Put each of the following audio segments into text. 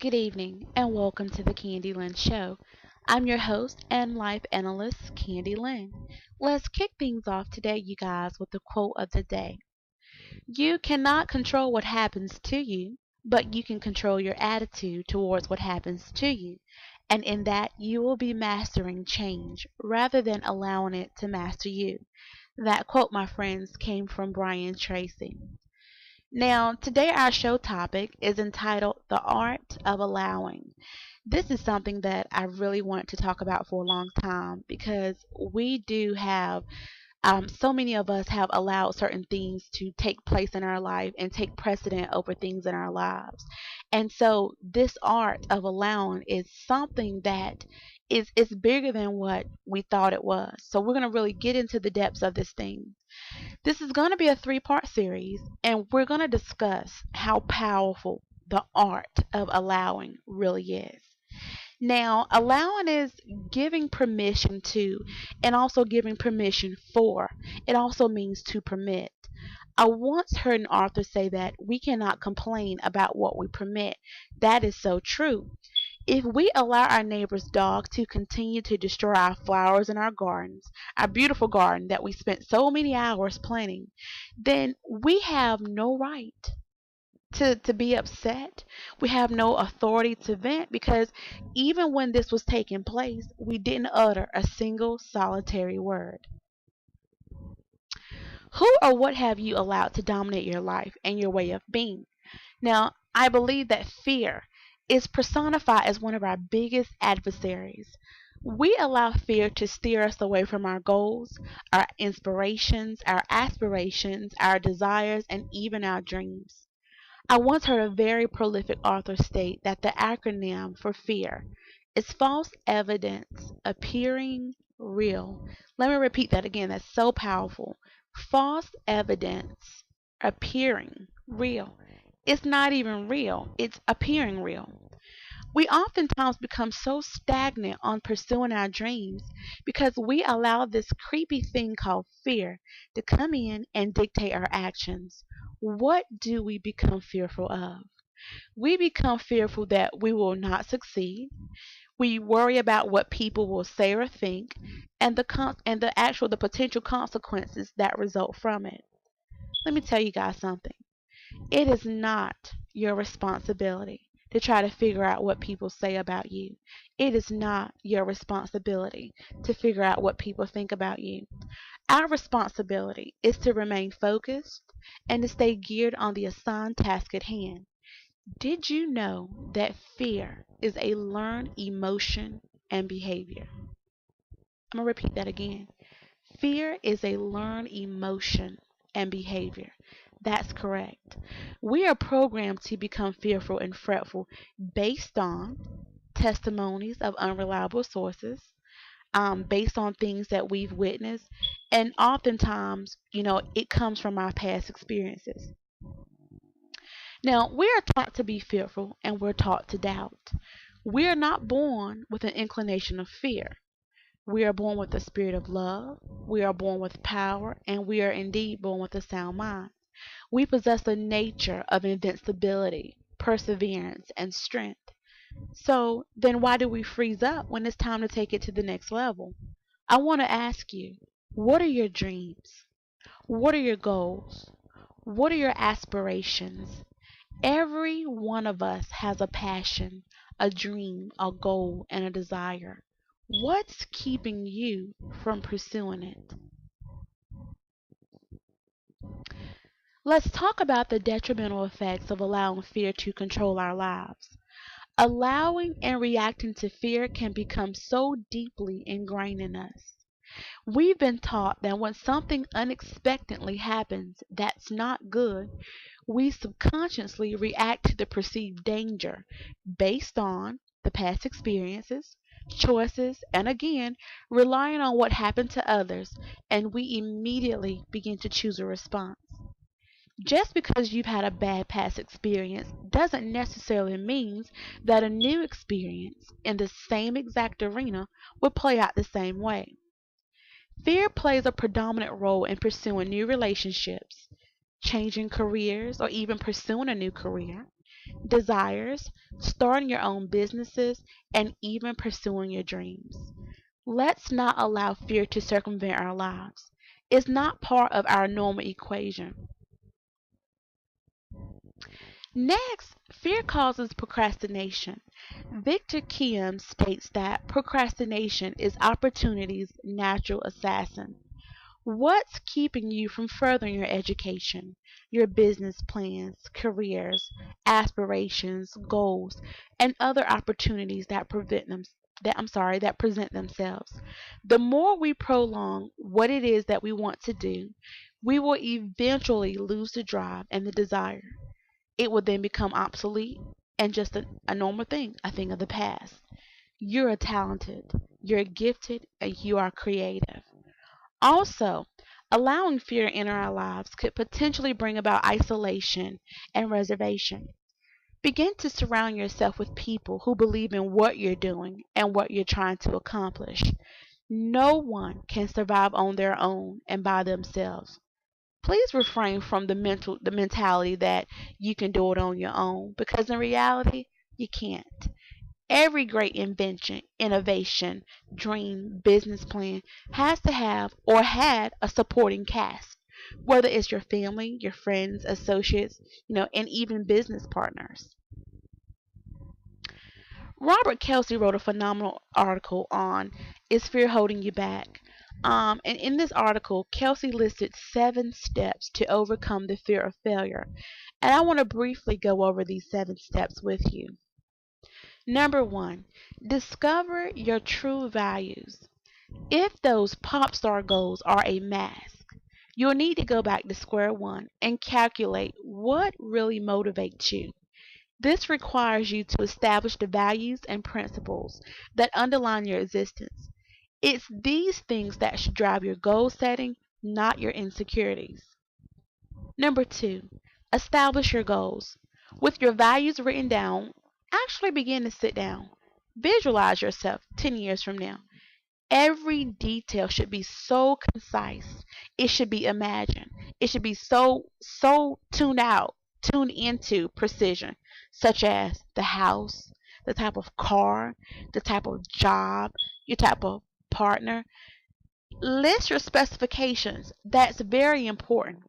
Good evening, and welcome to the Candy Lynn Show. I'm your host and life analyst, Candy Lynn. Let's kick things off today, you guys, with the quote of the day. You cannot control what happens to you, but you can control your attitude towards what happens to you. And in that, you will be mastering change rather than allowing it to master you. That quote, my friends, came from Brian Tracy. Now, today our show topic is entitled The Art of Allowing. This is something that I really wanted to talk about for a long time because we do have, so many of us have allowed certain things to take place in our life and take precedent over things in our lives. And so this art of allowing is something that is bigger than what we thought it was. So we're going to really get into the depths of this thing. This is going to be a three-part series, and we're going to discuss how powerful the art of allowing really is. Now, allowing is giving permission to and also giving permission for. It also means to permit. I once heard an author say that we cannot complain about what we permit. That is so true. If we allow our neighbor's dog to continue to destroy our flowers in our gardens, our beautiful garden that we spent so many hours planting, then we have no right to be upset. We have no authority to vent because even when this was taking place, we didn't utter a single solitary word. Who or what have you allowed to dominate your life and your way of being? Now, I believe that fear is personified as one of our biggest adversaries. We allow fear to steer us away from our goals, our inspirations, our aspirations, our desires, and even our dreams. I once heard a very prolific author state that the acronym for fear is false evidence appearing real. Let me repeat that again. That's so powerful. False evidence appearing real. It's not even real, it's appearing real. We oftentimes become so stagnant on pursuing our dreams because we allow this creepy thing called fear to come in and dictate our actions. What do we become fearful of? We become fearful that we will not succeed. We worry about what people will say or think and the potential consequences that result from it. Let me tell you guys something. It is not your responsibility to try to figure out what people say about you. It is not your responsibility to figure out what people think about you. Our responsibility is to remain focused and to stay geared on the assigned task at hand. Did you know that fear is a learned emotion and behavior? I'm going to repeat that again. Fear is a learned emotion and behavior. That's correct. We are programmed to become fearful and fretful based on testimonies of unreliable sources, based on things that we've witnessed, and oftentimes, it comes from our past experiences. Now, we are taught to be fearful and we're taught to doubt. We are not born with an inclination of fear. We are born with the spirit of love, we are born with power, and we are indeed born with a sound mind. We possess a nature of invincibility, perseverance, and strength. So then why do we freeze up when it's time to take it to the next level? I want to ask you, what are your dreams? What are your goals? What are your aspirations? Every one of us has a passion, a dream, a goal, and a desire. What's keeping you from pursuing it? Let's talk about the detrimental effects of allowing fear to control our lives. Allowing and reacting to fear can become so deeply ingrained in us. We've been taught that when something unexpectedly happens that's not good, we subconsciously react to the perceived danger based on the past experiences, choices, and again, relying on what happened to others, and we immediately begin to choose a response. Just because you've had a bad past experience doesn't necessarily mean that a new experience in the same exact arena will play out the same way. Fear plays a predominant role in pursuing new relationships, changing careers, or even pursuing a new career. desires, starting your own businesses, and even pursuing your dreams. Let's not allow fear to circumvent our lives. It's not part of our normal equation. Next, fear causes procrastination. Victor Kiam states that procrastination is opportunity's natural assassin. What's keeping you from furthering your education, your business plans, careers, aspirations, goals, and other opportunities that present themselves? The more we prolong what it is that we want to do, we will eventually lose the drive and the desire. It will then become obsolete and just a normal thing, a thing of the past. You're talented, you're gifted, and you are creative. Also, allowing fear in our lives could potentially bring about isolation and reservation. Begin to surround yourself with people who believe in what you're doing and what you're trying to accomplish. No one can survive on their own and by themselves. Please refrain from the mentality that you can do it on your own, because in reality you can't. Every great invention, innovation, dream, business plan has to have or had a supporting cast, whether it's your family, your friends, associates, and even business partners. Robert Kelsey wrote a phenomenal article on Is Fear Holding You Back? And in this article, Kelsey listed 7 steps to overcome the fear of failure. And I want to briefly go over these 7 steps with you. Number 1, discover your true values. If those pop star goals are a mask, you'll need to go back to square one and calculate what really motivates you. This requires you to establish the values and principles that underline your existence. It's these things that should drive your goal setting, not your insecurities. Number 2, establish your goals. With your values written down, actually begin to sit down. Visualize yourself 10 years from now. Every detail should be so concise. It should be imagined. It should be so tuned into precision, such as the house, the type of car, the type of job, your type of partner. List your specifications. That's very important.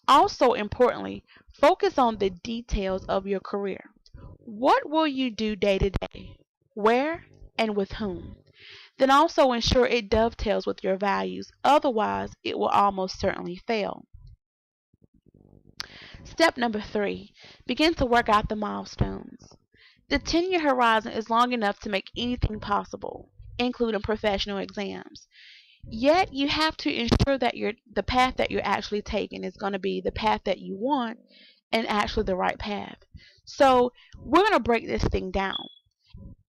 Also importantly, focus on the details of your career. What will you do day to day? Where and with whom? Then also ensure it dovetails with your values. Otherwise, it will almost certainly fail. Step number 3, begin to work out the milestones. The 10-year horizon is long enough to make anything possible, including professional exams. Yet you have to ensure that the path that you're actually taking is going to be the path that you want and actually the right path. So we're going to break this thing down.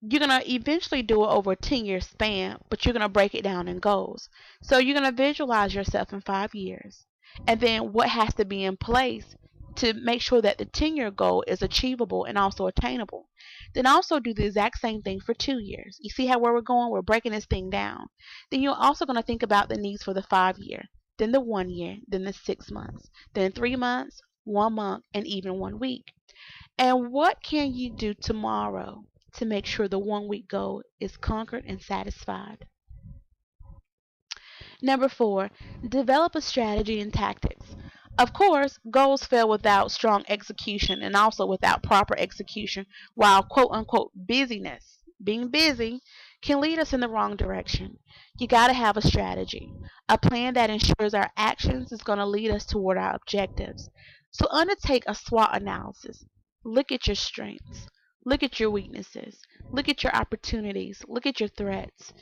You're going to eventually do it over a 10-year span, but you're going to break it down in goals. So you're going to visualize yourself in 5 years, and then what has to be in place to make sure that the 10-year goal is achievable and also attainable. Then also do the exact same thing for 2 years. You see how where we're going? We're breaking this thing down. Then you're also going to think about the needs for the 5 year, then the 1 year, then the 6 months, then 3 months, 1 month, and even 1 week. And what can you do tomorrow to make sure the 1 week goal is conquered and satisfied? Number 4, develop a strategy and tactics. Of course, goals fail without strong execution and also without proper execution, while quote unquote busyness, being busy, can lead us in the wrong direction. You got to have a strategy, a plan that ensures our actions is going to lead us toward our objectives. So undertake a SWOT analysis. Look at your strengths. Look at your weaknesses. Look at your opportunities. Look at your threats.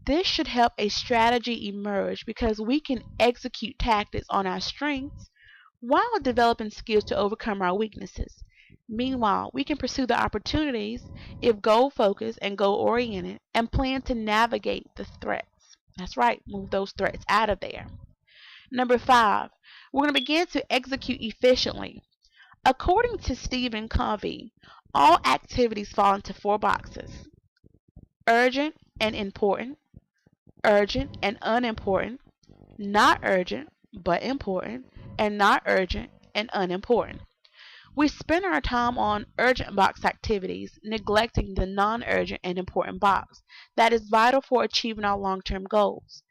This should help a strategy emerge because we can execute tactics on our strengths while developing skills to overcome our weaknesses. Meanwhile, we can pursue the opportunities if goal focused and goal oriented and plan to navigate the threats. That's right, move those threats out of there. Number 5, we're going to begin to execute efficiently. According to Stephen Covey, all activities fall into 4 boxes: urgent and important, urgent and unimportant, not urgent but important, and not urgent and unimportant. We spend our time on urgent box activities, neglecting the non-urgent and important box that is vital for achieving our long-term goals.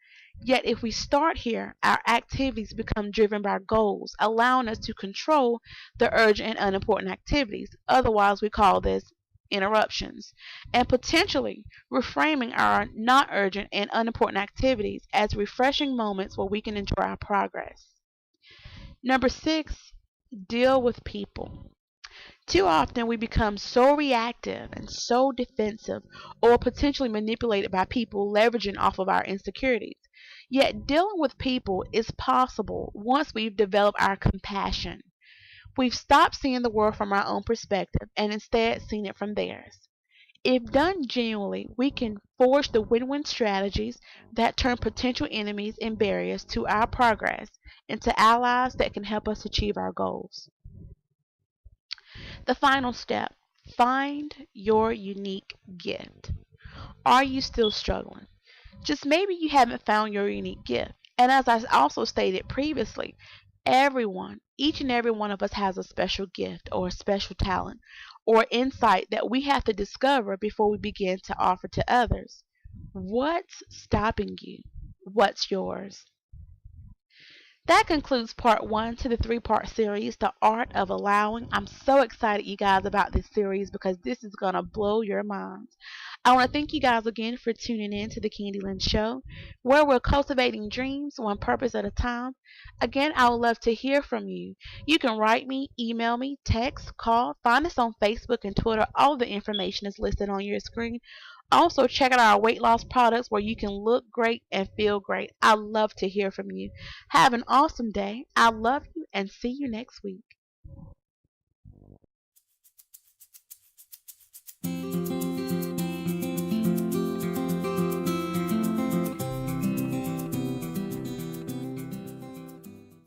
Yet if we start here, our activities become driven by goals, allowing us to control the urgent and unimportant activities. Otherwise, we call this interruptions, and potentially reframing our not urgent and unimportant activities as refreshing moments where we can enjoy our progress. Number six, deal with people. Too often we become so reactive and so defensive or potentially manipulated by people leveraging off of our insecurities. Yet dealing with people is possible once we've developed our compassion. We've stopped seeing the world from our own perspective and instead seen it from theirs. If done genuinely, we can forge the win-win strategies that turn potential enemies and barriers to our progress into allies that can help us achieve our goals. The final step, find your unique gift. Are you still struggling? Just maybe you haven't found your unique gift. And as I also stated previously, everyone, each and every one of us has a special gift or a special talent or insight that we have to discover before we begin to offer to others. What's stopping you? What's yours? That concludes part one to the three-part series, The Art of Allowing. I'm so excited, you guys, about this series because this is going to blow your minds. I want to thank you guys again for tuning in to the Candy Lynn Show, where we're cultivating dreams one purpose at a time. Again, I would love to hear from you. You can write me, email me, text, call, find us on Facebook and Twitter. All the information is listed on your screen. Also, check out our weight loss products where you can look great and feel great. I love to hear from you. Have an awesome day. I love you and see you next week.